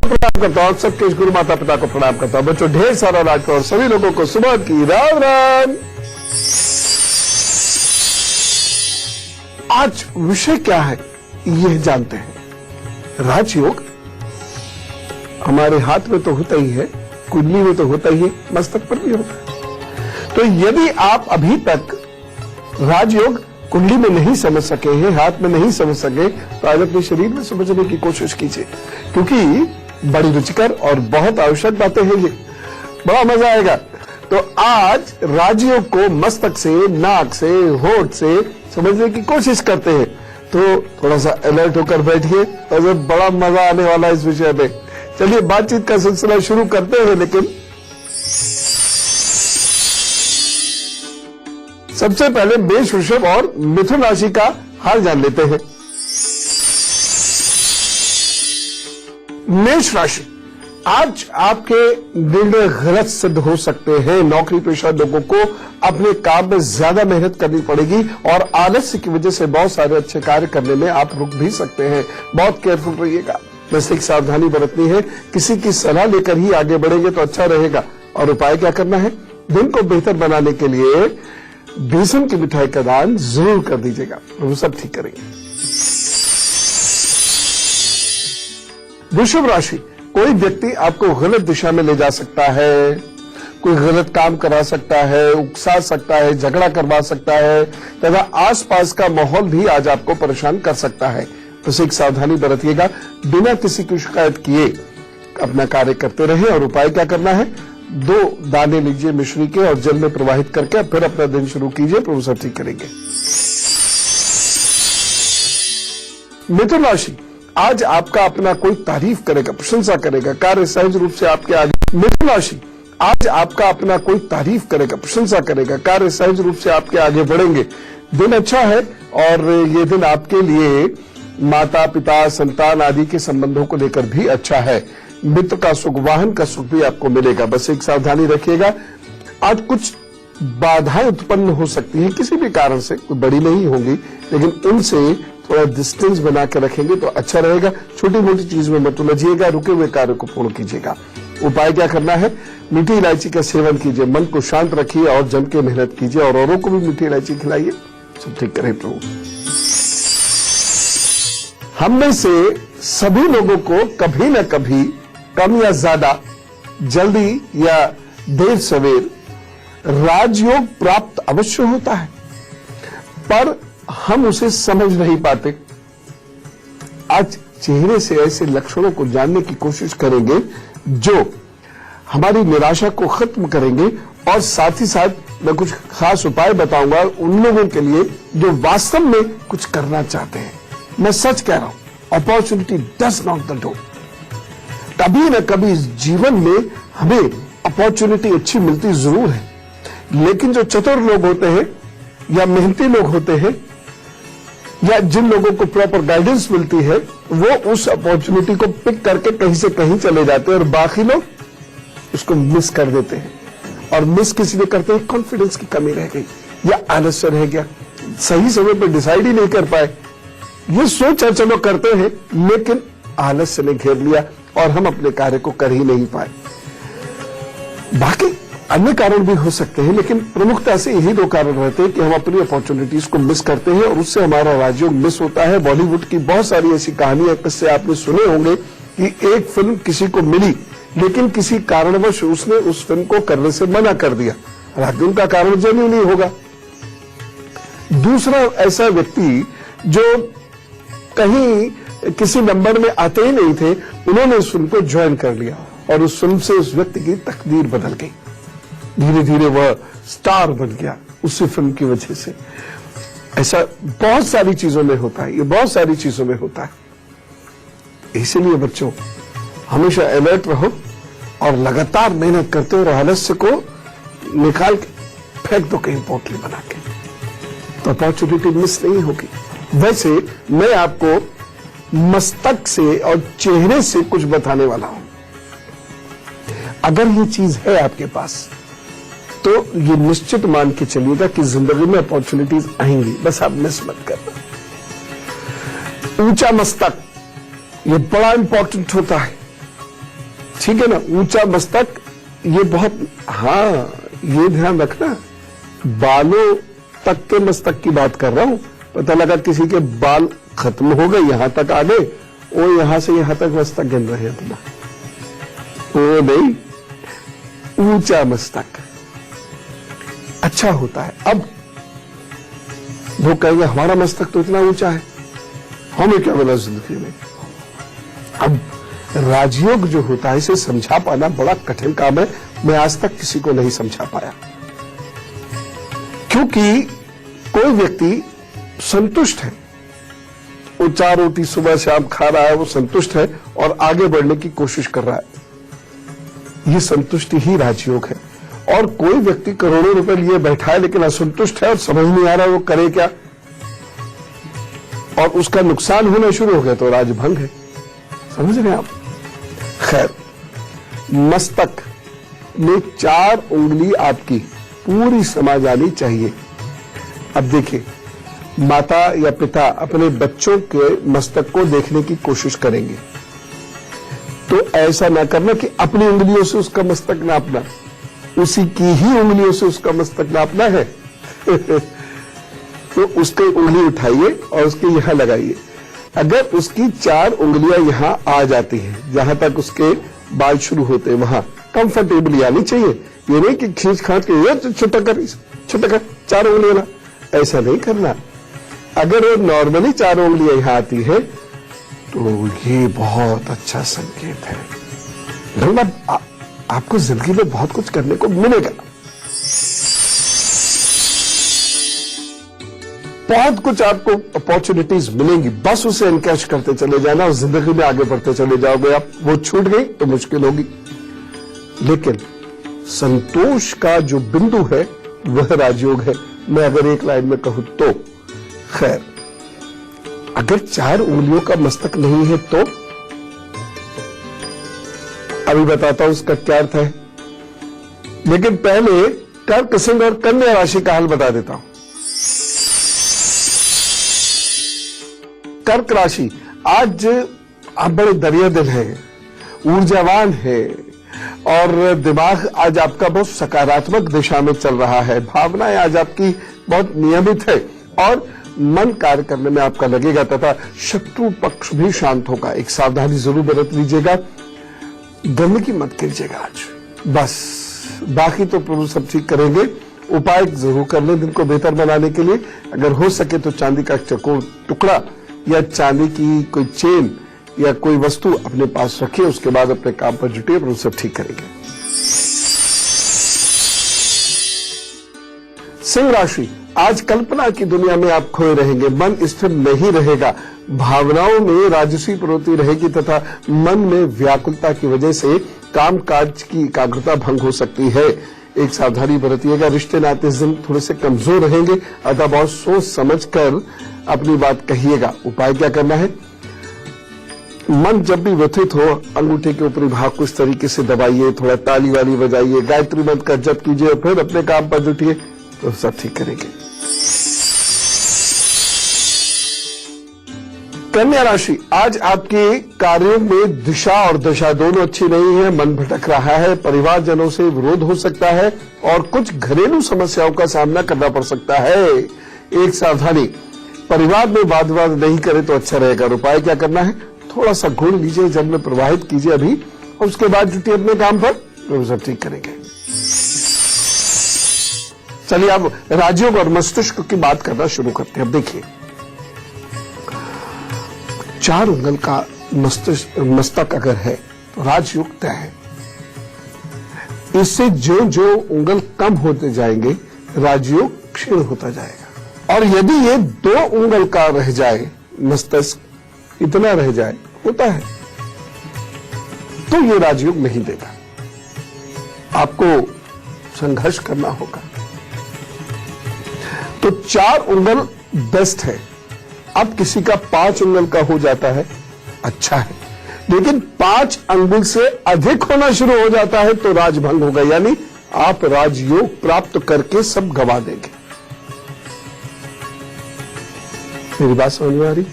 प्रणाम करता हूँ, सबके गुरु माता पिता को प्रणाम करता हूँ। बच्चों ढेर सारा राज को और सभी लोगों को सुबह की राम राम। आज विषय क्या है यह जानते हैं। राजयोग हमारे हाथ में तो होता ही है, कुंडली में तो होता ही है, मस्तक पर भी होता है। तो यदि आप अभी तक राजयोग कुंडली में नहीं समझ सके हैं, हाथ में नहीं समझ सके, तो आज अपने शरीर में समझने की कोशिश कीजिए, क्योंकि बड़ी रुचिकर और बहुत आवश्यक बातें हैं ये, बड़ा मजा आएगा। तो आज राजयोग को मस्तक से, नाक से, होठ से समझने की कोशिश करते हैं। तो थोड़ा सा अलर्ट होकर बैठिए, तो बड़ा मजा आने वाला है इस विषय में। चलिए बातचीत का सिलसिला शुरू करते हैं, लेकिन सबसे पहले मेष, वृषभ और मिथुन राशि का हाल जान लेते हैं। मेष राशि, आज आपके निर्णय गलत सिद्ध हो सकते हैं। नौकरी पेशा लोगों को अपने काम में ज्यादा मेहनत करनी पड़ेगी और आलस्य की वजह से बहुत सारे अच्छे कार्य करने में आप रुक भी सकते हैं। बहुत केयरफुल रहिएगा, बस एक सावधानी बरतनी है। किसी की सलाह लेकर ही आगे बढ़ेंगे तो अच्छा रहेगा। और उपाय क्या करना है, दिन को बेहतर बनाने के लिए बेसन की मिठाई का दान जरूर कर दीजिएगा, वो सब ठीक करेंगे। वृषभ राशि, कोई व्यक्ति आपको गलत दिशा में ले जा सकता है, कोई गलत काम करा सकता है, उकसा सकता है, झगड़ा करवा सकता है, तथा आसपास का माहौल भी आज आपको परेशान कर सकता है। तो एक सावधानी बरतिएगा, बिना किसी की शिकायत किए अपना कार्य करते रहे। और उपाय क्या करना है, 2 दाने लीजिए मिश्री के और जल में प्रवाहित करके फिर अपना दिन शुरू कीजिए, प्रभु सब ठीक करेंगे। मिथुन राशि, आज आपका अपना कोई तारीफ करेगा, प्रशंसा करेगा, कार्य सहज रूप से आपके आगे। मिथुन राशि, आज आपका अपना कोई तारीफ करेगा, प्रशंसा करेगा, कार्य सहज रूप से आपके आगे बढ़ेंगे। दिन अच्छा है और ये दिन आपके लिए माता पिता, संतान आदि के संबंधों को लेकर भी अच्छा है। मित्र का सुख, वाहन का सुख भी आपको मिलेगा। बस एक सावधानी रखिएगा, आज कुछ बाधाएं उत्पन्न हो सकती हैं किसी भी कारण से, कोई बड़ी नहीं होंगी, लेकिन उनसे थोड़ा डिस्टेंस बना के रखेंगे तो अच्छा रहेगा। छोटी मोटी चीज में मत उलझिएगा, रुके हुए कार्य को पूर्ण कीजिएगा। उपाय क्या करना है, मीठी इलायची का सेवन कीजिए, मन को शांत रखिए और जम के मेहनत कीजिए और औरों को भी मीठी इलायची खिलाइए, सब ठीक करे प्रभु। हम में से सभी लोगों को कभी न कभी, कम या ज्यादा, जल्दी या देर सवेर राजयोग प्राप्त अवश्य होता है, पर हम उसे समझ नहीं पाते। आज चेहरे से ऐसे लक्षणों को जानने की कोशिश करेंगे जो हमारी निराशा को खत्म करेंगे, और साथ ही साथ मैं कुछ खास उपाय बताऊंगा उन लोगों के लिए जो वास्तव में कुछ करना चाहते हैं। मैं सच कह रहा हूं, opportunity does not the door. कभी न कभी इस जीवन में हमें अपॉर्चुनिटी अच्छी मिलती जरूर है, लेकिन जो चतुर लोग होते हैं या मेहनती लोग होते हैं या जिन लोगों को प्रॉपर गाइडेंस मिलती है, वो उस अपॉर्चुनिटी को पिक करके कहीं से कहीं चले जाते हैं और बाकी लोग उसको मिस कर देते हैं। और मिस किसी ने करते हैं, कॉन्फिडेंस की कमी रह गई या आलस्य रह गया, सही समय पर डिसाइड ही नहीं कर पाए। ये सोच चलो करते हैं, लेकिन आलस्य ने घेर लिया और हम अपने कार्य को कर ही नहीं पाए। बाकी अन्य कारण भी हो सकते हैं, लेकिन प्रमुखता से यही 2 कारण रहते हैं कि हम अपनी अपॉर्चुनिटीज को मिस करते हैं और उससे हमारा राजयोग मिस होता है। बॉलीवुड की बहुत सारी ऐसी कहानियां, किस्से आपने सुने होंगे कि एक फिल्म किसी को मिली, लेकिन किसी कारणवश उसने उस फिल्म को करने से मना कर दिया। हालांकि उनका कारण जेन्युइन नहीं होगा। दूसरा ऐसा व्यक्ति जो कहीं किसी नंबर में आते ही नहीं थे, उन्होंने उस फिल्म को ज्वाइन कर लिया और उस फिल्म से उस व्यक्ति की तकदीर बदल गई। धीरे धीरे वह स्टार बन गया उसी फिल्म की वजह से। ऐसा बहुत सारी चीजों में होता है, ये बहुत सारी चीजों में होता है। इसीलिए बच्चों हमेशा अलर्ट रहो और लगातार मेहनत करते हो और आलस्य को निकाल के फेंक दो कहीं पोटली बना के, तो अपॉर्चुनिटी मिस नहीं होगी। वैसे मैं आपको मस्तक से और चेहरे से कुछ बताने वाला हूं। अगर ये चीज है आपके पास, तो ये निश्चित मान के चलिएगा कि जिंदगी में अपॉर्चुनिटीज आएंगी, बस आप मिस मत करना। ऊंचा मस्तक ये बड़ा इंपॉर्टेंट होता है। ठीक है ना, ऊंचा मस्तक, ये बहुत, हाँ ये ध्यान रखना, बालों तक के मस्तक की बात कर रहा हूं। पता लगा किसी के बाल खत्म हो गए, यहां तक आ गए, और यहां से यहां तक मस्तक गिन रहे हैं अपना, वो नहीं, ऊंचा मस्तक अच्छा होता है। अब वो कहेंगे हमारा मस्तक तो इतना ऊंचा है, हमें क्या मिला जिंदगी में। अब राजयोग जो होता है इसे समझा पाना बड़ा कठिन काम है, मैं आज तक किसी को नहीं समझा पाया, क्योंकि कोई व्यक्ति संतुष्ट है, वो 4 रोटी सुबह शाम खा रहा है, वो संतुष्ट है और आगे बढ़ने की कोशिश कर रहा है, ये संतुष्टि ही राजयोग है। और कोई व्यक्ति करोड़ों रुपए लिए बैठा है लेकिन असंतुष्ट है और समझ नहीं आ रहा वो करे क्या, और उसका नुकसान होना शुरू हो गया, तो राजभंग है, समझ रहे हैं आप। खैर, मस्तक में 4 उंगली आपकी पूरी समा जानी चाहिए। अब देखिए, माता या पिता अपने बच्चों के मस्तक को देखने की कोशिश करेंगे, तो ऐसा ना करना कि अपनी उंगलियों से उसका मस्तक नापना, उसी की ही उंगलियों से उसका मस्तक नापना है। तो उसकी उंगली उठाइए और उसके यहां लगाइए। अगर उसकी 4 उंगलियां यहां आ जाती हैं, जहां तक उसके बाल शुरू होते हैं, वहां कंफर्टेबली आनी चाहिए। ये नहीं कि खींच खांच के ये छोटा कर 4 उंगलियां ना, ऐसा नहीं करना। अगर वो नॉर्मली 4 उंगलियां यहां आती है तो ये बहुत अच्छा संकेत है, मतलब आपको जिंदगी में बहुत कुछ करने को मिलेगा, बहुत कुछ आपको अपॉर्चुनिटीज मिलेंगी, बस उसे एनकैश करते चले जाना और जिंदगी में आगे बढ़ते चले जाओगे आप। वो छूट गई तो मुश्किल होगी, लेकिन संतोष का जो बिंदु है वह राजयोग है, मैं अगर एक लाइन में कहूं तो। खैर, अगर 4 उंगलियों का मस्तक नहीं है तो अभी बताता हूं उसका क्या अर्थ है, लेकिन पहले कर्क, सिंह और कन्या राशि का हाल बता देता हूं। कर्क राशि, आज आप बड़े दरिया दिल हैं, ऊर्जावान है और दिमाग आज आपका बहुत सकारात्मक दिशा में चल रहा है, भावनाएं आज आपकी बहुत नियमित है और मन कार्य करने में आपका लगेगा, तथा शत्रु पक्ष भी शांत होगा। एक सावधानी जरूर बरत लीजिएगा, गंदगी मत कीजिएगा आज, बस बाकी तो प्रभु सब ठीक करेंगे। उपाय जरूर कर लें दिन को बेहतर बनाने के लिए। अगर हो सके तो चांदी का चकोर टुकड़ा या चांदी की कोई चेन या कोई वस्तु अपने पास रखिए, उसके बाद अपने काम पर जुटिए, प्रभु सब ठीक करेंगे। सिंह राशि, आज कल्पना की दुनिया में आप खोए रहेंगे, मन स्थिर नहीं रहेगा, भावनाओं में राजसी प्रवृत्ति रहेगी तथा मन में व्याकुलता की वजह से कामकाज की एकाग्रता भंग हो सकती है। एक सावधानी बरतिएगा, रिश्ते नाते इस दिन थोड़े से कमजोर रहेंगे, अतः बहुत सोच समझ कर अपनी बात कहिएगा। उपाय क्या करना है, मन जब भी व्यथित हो अंगूठे के ऊपरी भाग को इस तरीके से दबाइए, थोड़ा ताली वाली बजाइए, गायत्री मंत्र का जप कीजिए और फिर अपने काम पर जुटिए, तो सब ठीक करेंगे। कन्या राशि, आज आपके कार्यों में दिशा और दशा दोनों अच्छी नहीं है, मन भटक रहा है, परिवारजनों से विरोध हो सकता है और कुछ घरेलू समस्याओं का सामना करना पड़ सकता है। एक सावधानी, परिवार में वाद विवाद नहीं करे तो अच्छा रहेगा। उपाय क्या करना है, थोड़ा सा गुड़ लीजिए, जल में प्रवाहित कीजिए अभी, और उसके बाद जुटिए अपने काम पर, तो सब ठीक करेंगे। चलिए अब राजयोग और मस्तिष्क की बात करना शुरू करते हैं। अब देखिए, 4 उंगल का मस्तक अगर है तो राजयोग तय है। इससे जो जो उंगल कम होते जाएंगे राजयोग क्षीण होता जाएगा, और यदि ये 2 उंगल का रह जाए, मस्तिष्क इतना रह जाए, होता है, तो ये राजयोग नहीं देगा, आपको संघर्ष करना होगा। तो 4 उंगल बेस्ट है। अब किसी का 5 उंगल का हो जाता है, अच्छा है, लेकिन 5 अंगुल से अधिक होना शुरू हो जाता है तो राजभंग होगा, यानी आप राजयोग प्राप्त करके सब गवा देंगे। मेरी बात समझ में आ रही?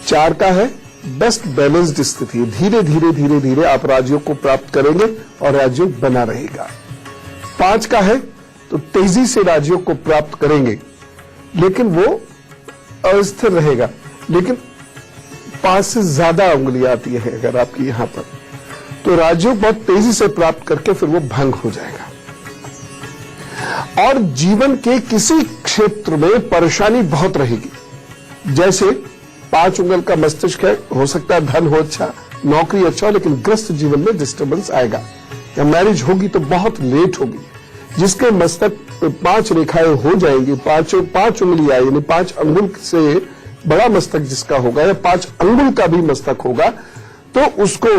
4 का है बेस्ट बैलेंस्ड स्थिति है। धीरे धीरे धीरे धीरे आप राजयोग को प्राप्त करेंगे और राजयोग बना रहेगा। 5 का है तो तेजी से राजयोग को प्राप्त करेंगे, लेकिन वो अस्थिर रहेगा। लेकिन 5 से ज्यादा उंगली आती है अगर आपकी यहां पर, तो राजयोग बहुत तेजी से प्राप्त करके फिर वो भंग हो जाएगा। और जीवन के किसी क्षेत्र में परेशानी बहुत रहेगी। जैसे 5 उंगल का मस्तिष्क है, हो सकता है धन हो अच्छा, नौकरी अच्छा हो, लेकिन ग्रस्त जीवन में डिस्टर्बेंस आएगा। या मैरिज होगी तो बहुत लेट होगी। जिसके मस्तक 5 रेखाएं हो जाएंगी, 5 उंगलियां यानी 5 अंगुल से बड़ा मस्तक जिसका होगा या 5 अंगुल का भी मस्तक होगा, तो उसको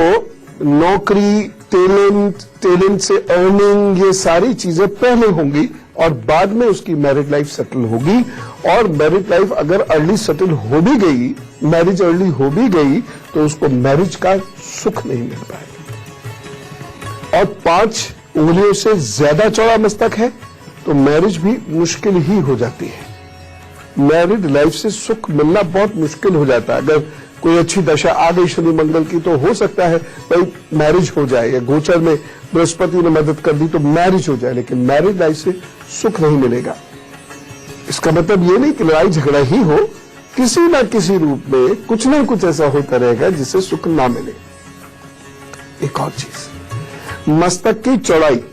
नौकरी, टैलेंट से अर्निंग, ये सारी चीजें पहले होंगी और बाद में उसकी मैरिड लाइफ सेटल होगी। और मैरिड लाइफ अगर अर्ली सेटल हो भी गई, मैरिज अर्ली हो भी गई, तो उसको मैरिज का सुख नहीं मिल पाएगा। और 5 उंगलियों से ज्यादा चौड़ा मस्तक है तो मैरिज भी मुश्किल ही हो जाती है। मैरिड लाइफ से सुख मिलना बहुत मुश्किल हो जाता है। अगर कोई अच्छी दशा आ गई शनि मंगल की तो हो सकता है भाई मैरिज हो जाए, या गोचर में बृहस्पति ने मदद कर दी तो मैरिज हो जाए, लेकिन मैरिड लाइफ से सुख नहीं मिलेगा। इसका मतलब ये नहीं कि लड़ाई झगड़ा ही हो, किसी ना किसी रूप में कुछ ना कुछ ऐसा होता रहेगा जिससे सुख ना मिले। एक और चीज, मस्तक की चौड़ाई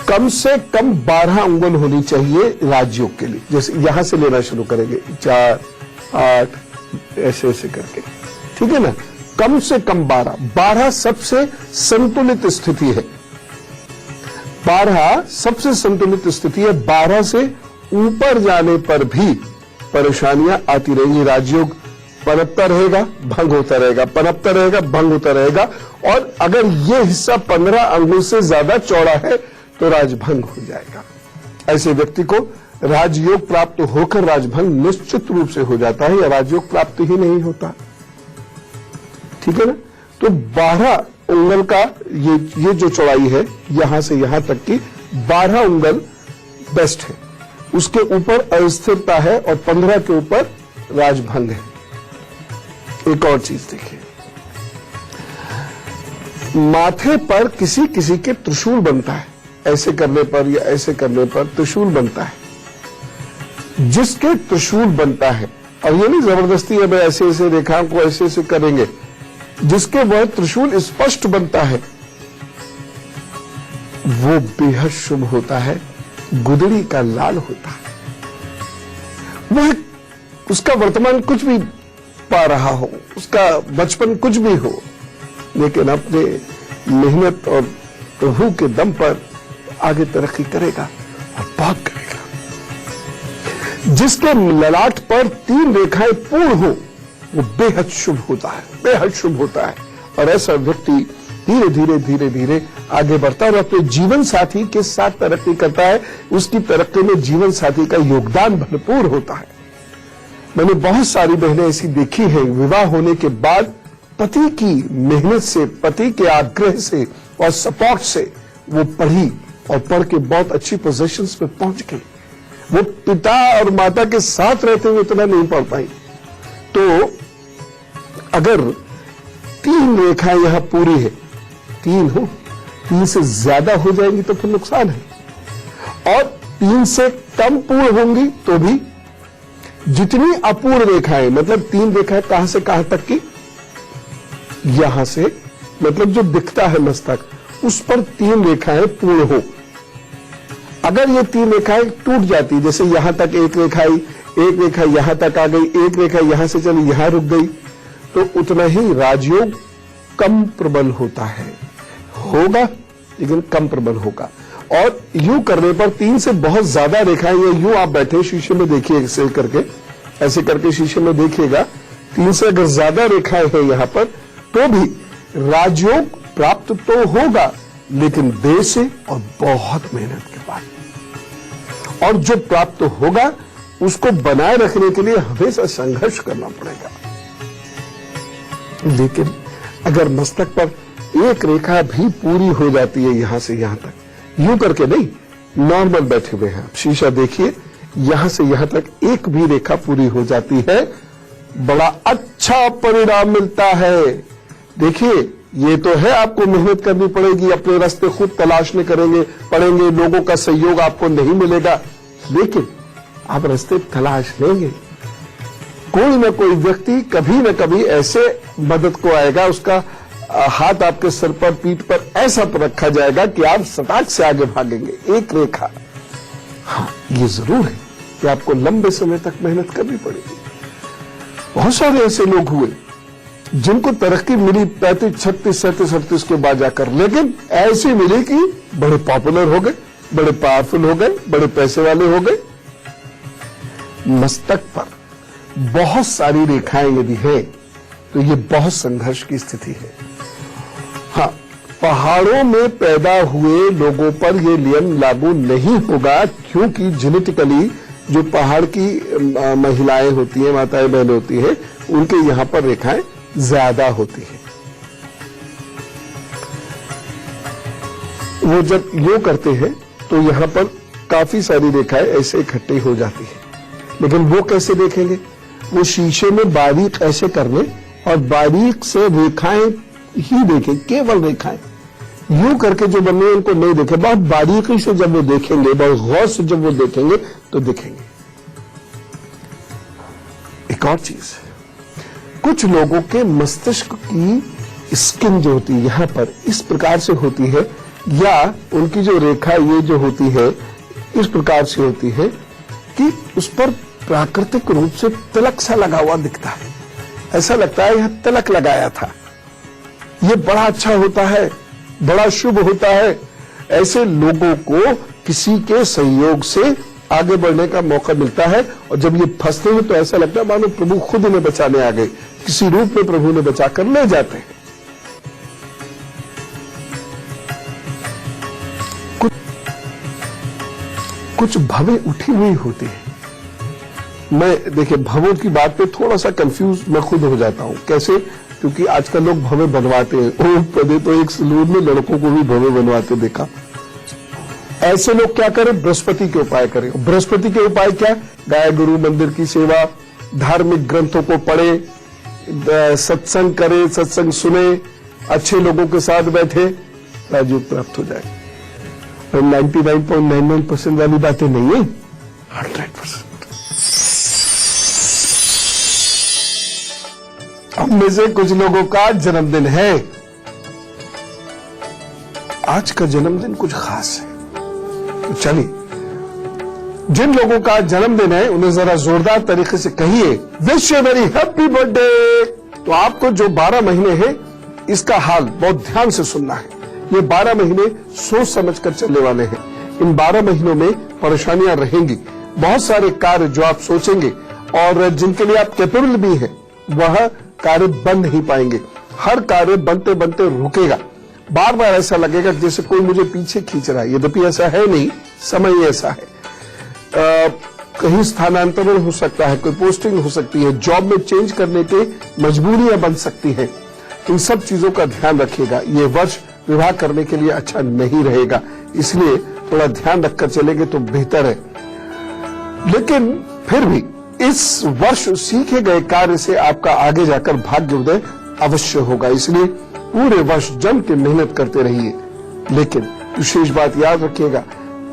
कम से कम 12 उंगल होनी चाहिए राजयोग के लिए। जैसे यहां से लेना शुरू करेंगे 4, 8 ऐसे ऐसे करके, ठीक है ना। कम से कम 12 सबसे संतुलित स्थिति है। 12 सबसे संतुलित स्थिति है। 12 से ऊपर जाने पर भी परेशानियां आती रहेंगी। राजयोग पनपता रहेगा, भंग होता रहेगा, पनपता रहेगा, भंग होता रहेगा। और अगर यह हिस्सा 15 अंगुल से ज्यादा चौड़ा है तो राजभंग हो जाएगा। ऐसे व्यक्ति को राजयोग प्राप्त होकर राजभंग निश्चित रूप से हो जाता है, या राजयोग प्राप्त ही नहीं होता। ठीक है ना। तो 12 उंगल का ये जो चौड़ाई है, यहां से यहां तक की 12 उंगल बेस्ट है। उसके ऊपर अस्थिरता है और 15 के ऊपर राजभंग है। एक और चीज देखिए, माथे पर किसी किसी के त्रिशूल बनता है। ऐसे करने पर या ऐसे करने पर त्रिशूल बनता है। जिसके त्रिशूल बनता है, और ये नहीं जबरदस्ती है भाई ऐसे ऐसे रेखाओं को ऐसे ऐसे करेंगे, जिसके वह त्रिशूल स्पष्ट बनता है वो बेहद शुभ होता है, गुदड़ी का लाल होता है। वह उसका वर्तमान कुछ भी पा रहा हो, उसका बचपन कुछ भी हो, लेकिन अपने मेहनत और प्रभु के दम पर आगे तरक्की करेगा और बहुत करेगा। जिसके ललाट पर 3 रेखाएं पूर्ण हो वो बेहद शुभ होता है, बेहद शुभ होता है। और ऐसा व्यक्ति धीरे धीरे धीरे धीरे आगे बढ़ता है और अपने जीवन साथी के साथ तरक्की करता है। उसकी तरक्की में जीवन साथी का योगदान भरपूर होता है। मैंने बहुत सारी बहनें ऐसी देखी हैं, विवाह होने के बाद पति की मेहनत से, पति के आग्रह से और सपोर्ट से वो पढ़ी और पढ़ के बहुत अच्छी पोजीशंस पे पहुंच गई। वो पिता और माता के साथ रहते हुए इतना नहीं पढ़ पाई। तो अगर 3 रेखाएं यहां पूरी है, 3 हो, 3 से ज्यादा हो जाएंगी तो फिर नुकसान है। और 3 से कम पूर्ण होंगी तो भी, जितनी अपूर्ण रेखाएं, मतलब 3 रेखाएं कहां से कहां तक की, यहां से मतलब जो दिखता है मस्तक, उस पर 3 रेखाएं पूर्ण हो। अगर ये 3 रेखाएं टूट जाती, जैसे यहां तक एक रेखा यहां तक आ गई, एक रेखा यहां से चली यहां रुक गई, तो उतना ही राजयोग कम प्रबल होता है। होगा लेकिन कम प्रबल होगा। और यूं करने पर 3 से बहुत ज्यादा रेखाएं, या यूं आप बैठे शीशे में देखिए, ऐसे करके शीशे में देखिएगा, 3 से अगर ज्यादा रेखाएं हैं यहां पर, तो भी राजयोग प्राप्त तो होगा, लेकिन देर से और बहुत मेहनत के बाद। और जो प्राप्त होगा उसको बनाए रखने के लिए हमेशा संघर्ष करना पड़ेगा। लेकिन अगर मस्तक पर एक रेखा भी पूरी हो जाती है, यहां से यहां तक, यूं करके नहीं, नॉर्मल बैठे हुए हैं, शीशा देखिए, यहां से यहां तक एक भी रेखा पूरी हो जाती है बड़ा अच्छा परिणाम मिलता है। देखिए, ये तो है आपको मेहनत करनी पड़ेगी, अपने रास्ते खुद तलाशने पड़ेंगे, लोगों का सहयोग आपको नहीं मिलेगा, लेकिन आप रास्ते तलाश लेंगे। कोई ना कोई व्यक्ति कभी न कभी ऐसे मदद को आएगा, उसका हाथ आपके सर पर, पीठ पर ऐसा पर रखा जाएगा कि आप सटाक से आगे भागेंगे, एक रेखा। हाँ, ये जरूर है कि आपको लंबे समय तक मेहनत करनी पड़ेगी। बहुत सारे ऐसे लोग हुए जिनको तरक्की मिली 35, 36, 37, 38 के बाद जाकर, लेकिन ऐसी मिली कि बड़े पॉपुलर हो गए, बड़े पावरफुल हो गए, बड़े पैसे वाले हो गए। मस्तक पर बहुत सारी रेखाएं यदि है तो ये बहुत संघर्ष की स्थिति है। हाँ, पहाड़ों में पैदा हुए लोगों पर यह नियम लागू नहीं होगा, क्योंकि जेनेटिकली जो पहाड़ की महिलाएं होती हैं, माताएं बहनें होती हैं, उनके यहां पर रेखाएं ज्यादा होती हैं। वो जब योग करते हैं तो यहां पर काफी सारी रेखाएं ऐसे इकट्ठी हो जाती हैं, लेकिन वो कैसे देखेंगे? वो शीशे में बारीक ऐसे कर ले और बारीक से रेखाएं ही देखें, केवल रेखाएं। यूं करके जो बने उनको नहीं देखे, बहुत बारीकी से जब वो देखेंगे, बहुत गौर से जब वो देखेंगे तो दिखेंगे। एक और चीज, कुछ लोगों के मस्तिष्क की स्किन जो होती है यहां पर इस प्रकार से होती है, या उनकी जो रेखा ये जो होती है इस प्रकार से होती है कि उस पर प्राकृतिक रूप से तिलक सा लगा हुआ दिखता है। ऐसा लगता है यह तिलक लगाया था। ये बड़ा अच्छा होता है, बड़ा शुभ होता है। ऐसे लोगों को किसी के सहयोग से आगे बढ़ने का मौका मिलता है, और जब ये फंसते हैं तो ऐसा लगता है मानो प्रभु खुद इन्हें बचाने आ गए, किसी रूप में प्रभु ने बचाकर ले जाते हैं। कुछ भवें उठी हुई होती है। मैं देखिए भवों की बात पे थोड़ा सा कंफ्यूज मैं खुद हो जाता हूं। कैसे? क्योंकि आजकल लोग भवे बनवाते हैं। पदे तो एक सलून में लड़कों को भी भवे बनवाते देखा। ऐसे लोग क्या करें? बृहस्पति के उपाय करें। बृहस्पति के उपाय क्या? गाय गुरु मंदिर की सेवा, धार्मिक ग्रंथों को पढ़े, सत्संग करे, सत्संग सुने, अच्छे लोगों के साथ बैठे, राजयोग प्राप्त हो जाए। 99.99% वाली बातें नहीं है, 100%। हम में से कुछ लोगों का जन्मदिन है। आज का जन्मदिन कुछ खास है, तो चलिए जिन लोगों का जन्मदिन है उन्हें जरा जोरदार तरीके से कहिए wish you very happy birthday. तो आपको जो 12 महीने हैं इसका हाल बहुत ध्यान से सुनना है। ये 12 महीने सोच समझकर चलने वाले हैं। इन 12 महीनों में परेशानियां रहेंगी। बहुत सारे कार्य जो आप सोचेंगे और जिनके लिए आप कैपेबल भी हैं, वह कार्य बन नहीं पाएंगे। हर कार्य बनते बनते रुकेगा। बार बार ऐसा लगेगा जैसे कोई मुझे पीछे खींच रहा है। यद्यपि ऐसा है नहीं, समय ऐसा है। कहीं स्थानांतरण हो सकता है, कोई पोस्टिंग हो सकती है, जॉब में चेंज करने के मजबूरियां बन सकती है। इन सब चीजों का ध्यान रखिएगा। ये वर्ष विवाह करने के लिए अच्छा नहीं रहेगा, इसलिए थोड़ा ध्यान रखकर चलेंगे तो बेहतर है। लेकिन फिर भी इस वर्ष सीखे गए कार्य से आपका आगे जाकर भाग्योदय अवश्य होगा। इसलिए पूरे वर्ष जम के मेहनत करते रहिए। लेकिन विशेष बात याद रखिएगा,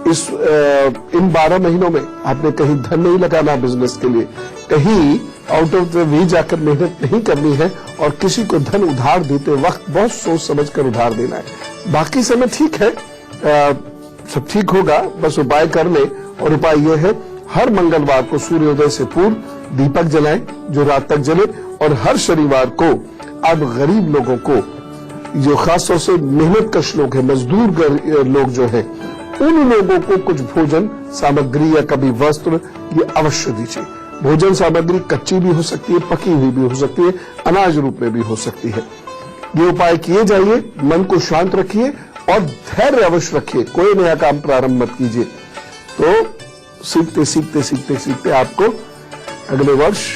इन 12 महीनों में आपने कहीं धन नहीं लगाना बिजनेस के लिए, कहीं आउट ऑफ द वे जाकर मेहनत नहीं करनी है, और किसी को धन उधार देते वक्त बहुत सोच समझ कर उधार देना है। बाकी समय ठीक है, सब ठीक होगा, बस उपाय कर ले। और उपाय यह है, हर मंगलवार को सूर्योदय से पूर्व दीपक जलाएं जो रात तक जले, और हर शनिवार को अब गरीब लोगों को, जो खासतौर से मेहनत कश लोग हैं, मजदूर लोग जो हैं, उन लोगों को कुछ भोजन सामग्री या कभी वस्त्र ये अवश्य दीजिए। भोजन सामग्री कच्ची भी हो सकती है, पकी हुई भी हो सकती है, अनाज रूप में भी हो सकती है। ये उपाय किए जाइए, मन को शांत रखिए और धैर्य अवश्य रखिए। कोई नया काम प्रारंभ मत कीजिए, तो सीखते सीखते सीखते सीखते आपको अगले वर्ष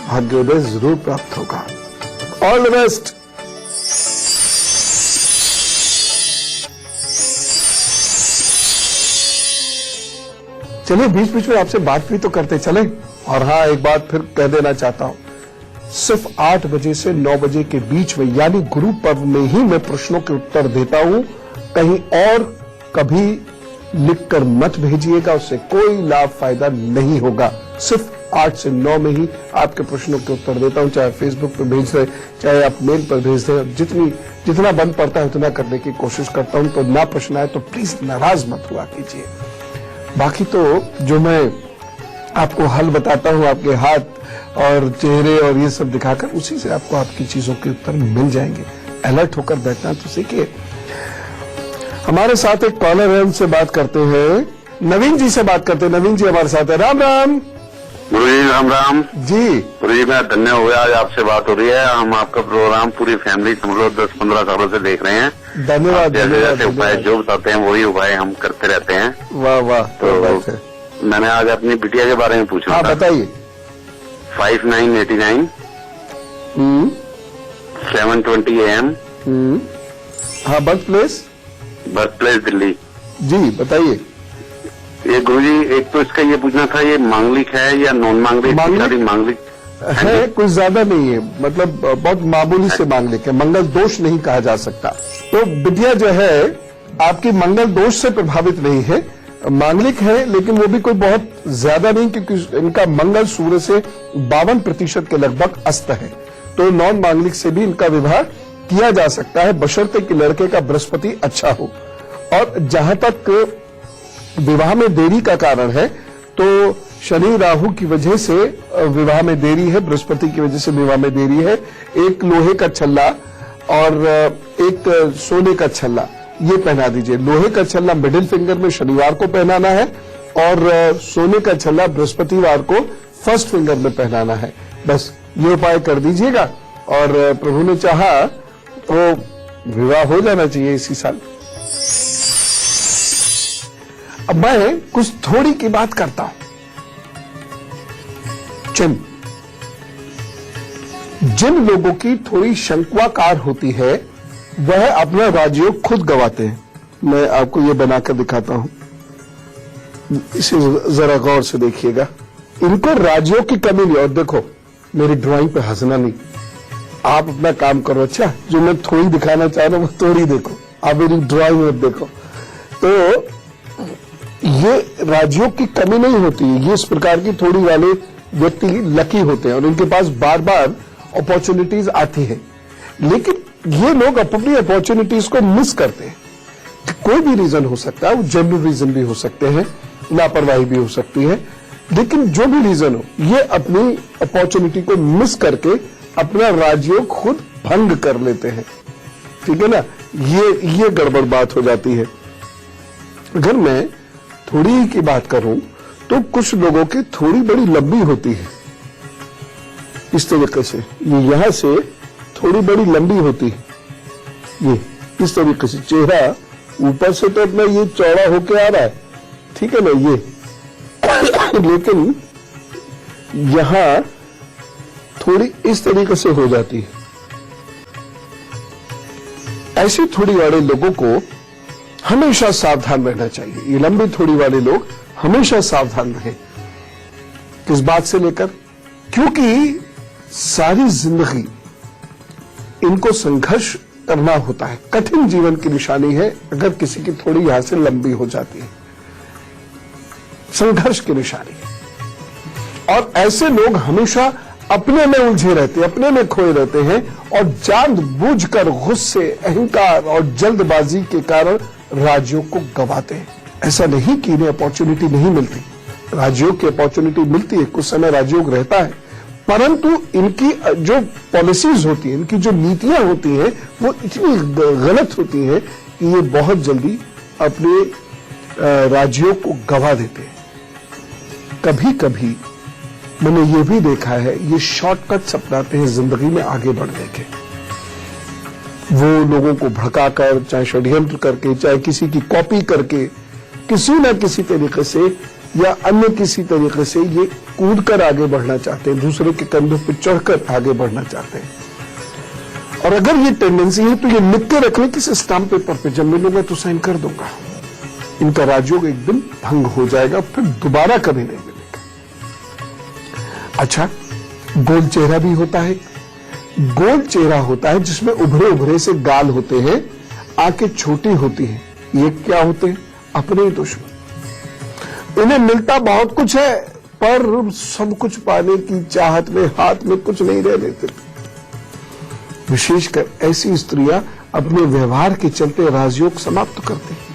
भाग्योदय जरूर प्राप्त होगा। All the best. चलिए बीच बीच में आपसे बात भी तो करते चले। और हाँ, एक बात फिर कह देना चाहता हूं सिर्फ 8 बजे से 9 बजे के बीच में, यानी गुरु पर्व में ही मैं प्रश्नों के उत्तर देता हूं। कहीं और कभी लिखकर मत भेजिएगा, उससे कोई लाभ फायदा नहीं होगा। सिर्फ 8 से 9 में ही आपके प्रश्नों के उत्तर देता हूं, चाहे फेसबुक पर भेज दें, चाहे आप मेल पर भेज दें। जितना बन पड़ता है उतना करने की कोशिश करता हूं। तो ना प्रश्न आए तो प्लीज नाराज मत हुआ कीजिए। बाकी तो जो मैं आपको हल बताता हूं, आपके हाथ और चेहरे और ये सब दिखाकर, उसी से आपको आपकी चीजों के उत्तर मिल जाएंगे। अलर्ट होकर बैठना तो सीखिए। हमारे साथ एक कॉलर है, उनसे बात करते हैं। नवीन जी से बात करते हैं। नवीन जी हमारे साथ है। राम राम गुरु जी। राम राम जी। गुरु जी, मैं धन्य हो गया आज आपसे बात हो रही है। हम आपका प्रोग्राम पूरी फैमिली हम लोग 10-15 सालों से देख रहे हैं। धन्यवाद। जैसे उपाय जो बताते हैं वही उपाय हम करते रहते हैं। वाह वाह। तो मैंने आज अपनी बिटिया के बारे में पूछा। हाँ बताइए। 5989 7:20 AM। हाँ बर्थ प्लेस दिल्ली। जी बताइए। ये गुरुजी, एक तो इसका ये पूछना था, ये मांगलिक है या नॉन मांगलिक? मांगलिक है, कुछ ज्यादा नहीं है, मतलब बहुत मामूली से मांगलिक है। मंगल दोष नहीं कहा जा सकता। तो बिटिया जो है आपकी मंगल दोष से प्रभावित नहीं है, मांगलिक है, लेकिन वो भी कोई बहुत ज्यादा नहीं, क्योंकि इनका मंगल सूर्य से 52% के लगभग अस्त है। तो नॉन मांगलिक से भी इनका विवाह किया जा सकता है, बशर्ते कि लड़के का बृहस्पति अच्छा हो। और जहां तक विवाह में देरी का कारण है, तो शनि राहु की वजह से विवाह में देरी है, बृहस्पति की वजह से विवाह में देरी है। एक लोहे का छल्ला और एक सोने का छल्ला ये पहना दीजिए। लोहे का छल्ला मिडिल फिंगर में शनिवार को पहनाना है और सोने का छल्ला बृहस्पतिवार को फर्स्ट फिंगर में पहनाना है। बस ये उपाय कर दीजिएगा और प्रभु ने चाहा तो विवाह हो जाना चाहिए इसी साल। अब मैं कुछ थोड़ी की बात करता हूं। जिन लोगों की थोड़ी शंक्वाकार होती है वह अपना राजयोग खुद गवाते हैं। मैं आपको ये बनाकर दिखाता हूं, इसे जरा गौर से देखिएगा। इनको राजयोग की कमी नहीं। और देखो, मेरी ड्राइंग पे हंसना नहीं, आप अपना काम करो। अच्छा, जो मैं थोड़ी दिखाना चाह रहा हूं वो थोड़ी देखो, आप मेरी ड्राइंग मत देखो। तो ये राजयोग की कमी नहीं होती है। ये इस प्रकार की थोड़ी वाले व्यक्ति लकी होते हैं और इनके पास बार बार अपॉर्चुनिटीज आती है, लेकिन ये लोग अपनी अपॉर्चुनिटीज को मिस करते हैं। कोई भी रीजन हो सकता है, वो जेन्युइन रीजन भी हो सकते हैं, लापरवाही भी हो सकती है, लेकिन जो भी रीजन हो, ये अपनी अपॉर्चुनिटी को मिस करके अपना राजयोग खुद भंग कर लेते हैं। ठीक है ना, ये गड़बड़ बात हो जाती है। अगर मैं थोड़ी की बात करूं तो कुछ लोगों की थोड़ी बड़ी लंबी होती है, इस तरीके से। ये यहां से थोड़ी बड़ी लंबी होती है, ये इस तरीके से। चेहरा ऊपर से तो अपना ये चौड़ा होके आ रहा है, ठीक है ना, ये लेकिन यहां थोड़ी इस तरीके से हो जाती है। ऐसी थोड़ी वाले लोगों को हमेशा सावधान रहना चाहिए। ये लंबी थोड़ी वाले लोग हमेशा सावधान रहें। किस बात से लेकर? क्योंकि सारी जिंदगी इनको संघर्ष करना होता है। कठिन जीवन की निशानी है अगर किसी की थोड़ी यहां से लंबी हो जाती है, संघर्ष की निशानी है। और ऐसे लोग हमेशा अपने में उलझे रहते हैं, अपने में खोए रहते हैं और जानबूझकर गुस्से, अहंकार और जल्दबाजी के कारण राजयोग को गवाते हैं। ऐसा नहीं कि इन्हें अपॉर्चुनिटी नहीं मिलती, राजयोग की अपॉर्चुनिटी मिलती है, कुछ समय राजयोग रहता है, परंतु इनकी जो पॉलिसीज होती है, इनकी जो नीतियां होती हैं, वो इतनी गलत होती हैं कि ये बहुत जल्दी अपने राजयोग को गवा देते हैं। कभी कभी मैंने ये भी देखा है, ये शॉर्टकट्स अपनाते हैं जिंदगी में आगे बढ़ने के। वो लोगों को भड़काकर, चाहे षड्यंत्र करके, चाहे किसी की कॉपी करके, किसी न किसी तरीके से या अन्य किसी तरीके से ये कूदकर आगे बढ़ना चाहते हैं, दूसरे के कंधों पर चढ़कर आगे बढ़ना चाहते हैं। और अगर ये टेंडेंसी है तो ये लिख के रख ले किसी स्टाम्प पेपर पे, जब मिलूंगा तो साइन कर दूंगा। इनका राजयोग एक दिन भंग हो जाएगा, फिर दोबारा कभी नहीं मिलेगा। अच्छा, गोल चेहरा भी होता है। गोल चेहरा होता है जिसमें उभरे उभरे से गाल होते हैं, आंखें छोटी होती हैं। ये क्या होते हैं? अपने ही दुश्मन। इन्हें मिलता बहुत कुछ है पर सब कुछ पाने की चाहत में हाथ में कुछ नहीं रह लेते। विशेषकर ऐसी स्त्रियां अपने व्यवहार के चलते राजयोग समाप्त करती हैं।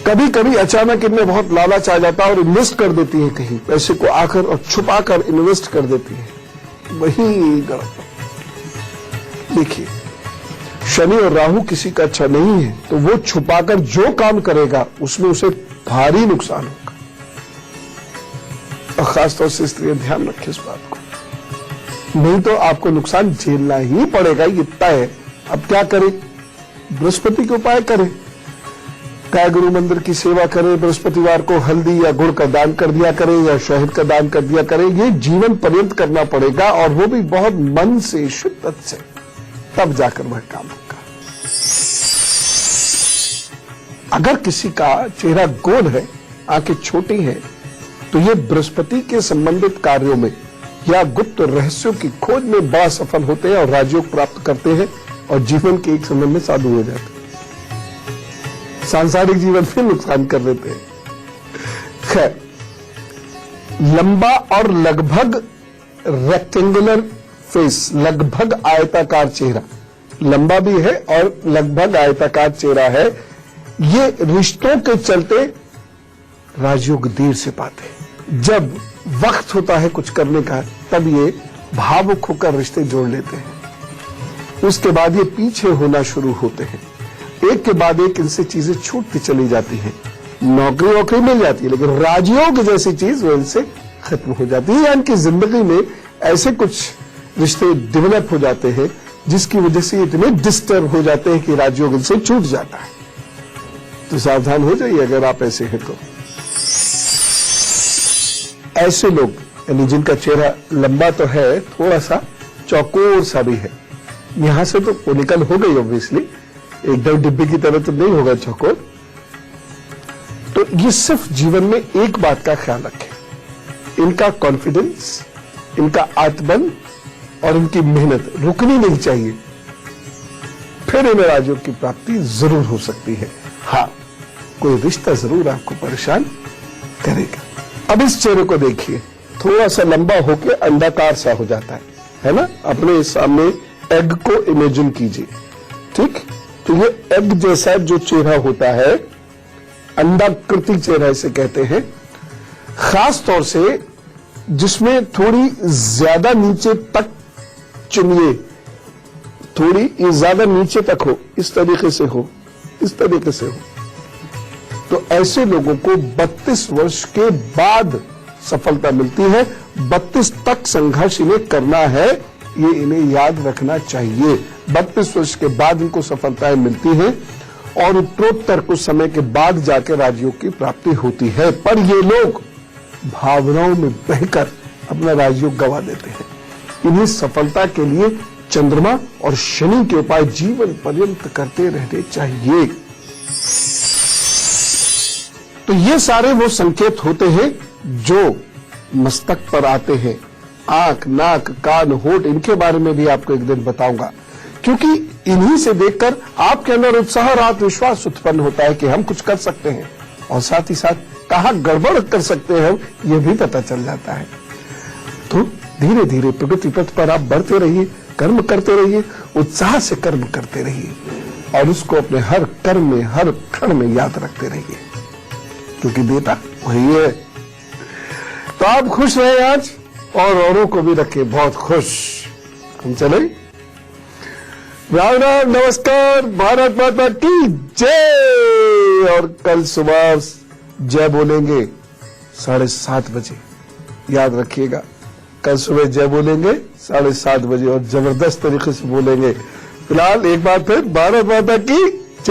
कभी कभी अचानक इनमें बहुत लालच आ जाता है और इन्वेस्ट कर देती है कहीं, पैसे को आकर और छुपाकर इन्वेस्ट कर देती है। वही गलत। देखिए, शनि और राहु किसी का अच्छा नहीं है तो वो छुपाकर जो काम करेगा उसमें उसे भारी नुकसान होगा। और खासतौर से स्त्रियां ध्यान रखें इस बात को, नहीं तो आपको नुकसान झेलना ही पड़ेगा, ये तय है। अब क्या करें? बृहस्पति के उपाय करें। गाय गुरु मंदिर की सेवा करें, बृहस्पतिवार को हल्दी या गुड़ का दान कर दिया करें या शहद का दान कर दिया करें। ये जीवन पर्यंत करना पड़ेगा और वो भी बहुत मन से, शिद्दत से, तब जाकर वह काम होगा। अगर किसी का चेहरा गोल है, आंखें छोटी हैं, तो ये बृहस्पति के संबंधित कार्यों में या गुप्त रहस्यों की खोज में बड़ा सफल होते हैं और राजयोग प्राप्त करते हैं और जीवन के एक समय में साधु हो जाते हैं। सांसारिक जीवन में नुकसान कर देते हैं। खैर, लंबा और लगभग रेक्टेंगुलर फेस, लगभग आयताकार चेहरा, लंबा भी है और लगभग आयताकार चेहरा है। ये रिश्तों के चलते राजयोग देर से पाते हैं। जब वक्त होता है कुछ करने का तब ये भावुक होकर रिश्ते जोड़ लेते हैं। उसके बाद ये पीछे होना शुरू होते हैं। एक के बाद एक इनसे चीजें छूटती चली जाती हैं। नौकरी वोकरी मिल जाती है लेकिन राजयोग जैसी चीज वो इनसे खत्म हो जाती है। या इनकी जिंदगी में ऐसे कुछ रिश्ते डेवलप हो जाते हैं जिसकी वजह से इतने डिस्टर्ब हो जाते हैं कि राजयोग इनसे छूट जाता है। तो सावधान हो जाइए अगर आप ऐसे हैं तो। ऐसे लोग यानी जिनका चेहरा लंबा तो है, थोड़ा सा चौकोर सा भी है, यहां से तो पोलिकल हो गई ऑब्वियसली, एकदम डिब्बे की तरह तो नहीं होगा चौकोर। तो ये सिर्फ जीवन में एक बात का ख्याल रखें, इनका कॉन्फिडेंस, इनका आत्मबल और इनकी मेहनत रुकनी नहीं चाहिए, फिर इन्हें राजयोग की प्राप्ति जरूर हो सकती है। हाँ, कोई रिश्ता जरूर आपको परेशान करेगा। अब इस चेहरे को देखिए, थोड़ा सा लंबा होकर अंडाकार सा हो जाता है ना? अपने सामने एग को इमेजिन कीजिए, ठीक? तो ये एग जैसा जो चेहरा होता है, अंडाकृति चेहरा इसे कहते हैं। खास तौर से जिसमें थोड़ी ज्यादा नीचे तक चुनिए, थोड़ी ज्यादा नीचे तक हो, इस तरीके से हो, इस तरीके से हो, तो ऐसे लोगों को 32 वर्ष के बाद सफलता मिलती है। 32 तक संघर्ष इन्हें करना है, ये इन्हें याद रखना चाहिए। 32 वर्ष के बाद इनको सफलताएं मिलती हैं और उत्तरोत्तर कुछ समय के बाद जाकर राजयोग की प्राप्ति होती है। पर ये लोग भावनाओं में बहकर अपना राजयोग गंवा देते हैं। इन्हें सफलता के लिए चंद्रमा और शनि के उपाय जीवन पर्यंत करते रहने चाहिए। तो ये सारे वो संकेत होते हैं जो मस्तक पर आते हैं। आंख, नाक, कान, होठ, इनके बारे में भी आपको एक दिन बताऊंगा, क्योंकि इन्हीं से देखकर आपके अंदर उत्साह और आत्मविश्वास उत्पन्न होता है कि हम कुछ कर सकते हैं, और साथ ही साथ कहां गड़बड़ कर सकते हैं हम, ये भी पता चल जाता है। तो धीरे धीरे प्रगति पथ पर आप बढ़ते रहिए, कर्म करते रहिए, उत्साह से कर्म करते रहिए और उसको अपने हर कर्म में, हर क्षण में याद रखते रहिए, क्योंकि बेटा वही है। तो आप खुश रहे आज और औरों को भी रखे बहुत खुश। हम चले, राम राम, नमस्कार, भारत माता की जय। और कल सुबह जय बोलेंगे 7:30 बजे, याद रखिएगा। कल सुबह जय बोलेंगे 7:30 बजे और जबरदस्त तरीके से बोलेंगे। फिलहाल एक बार फिर भारत माता की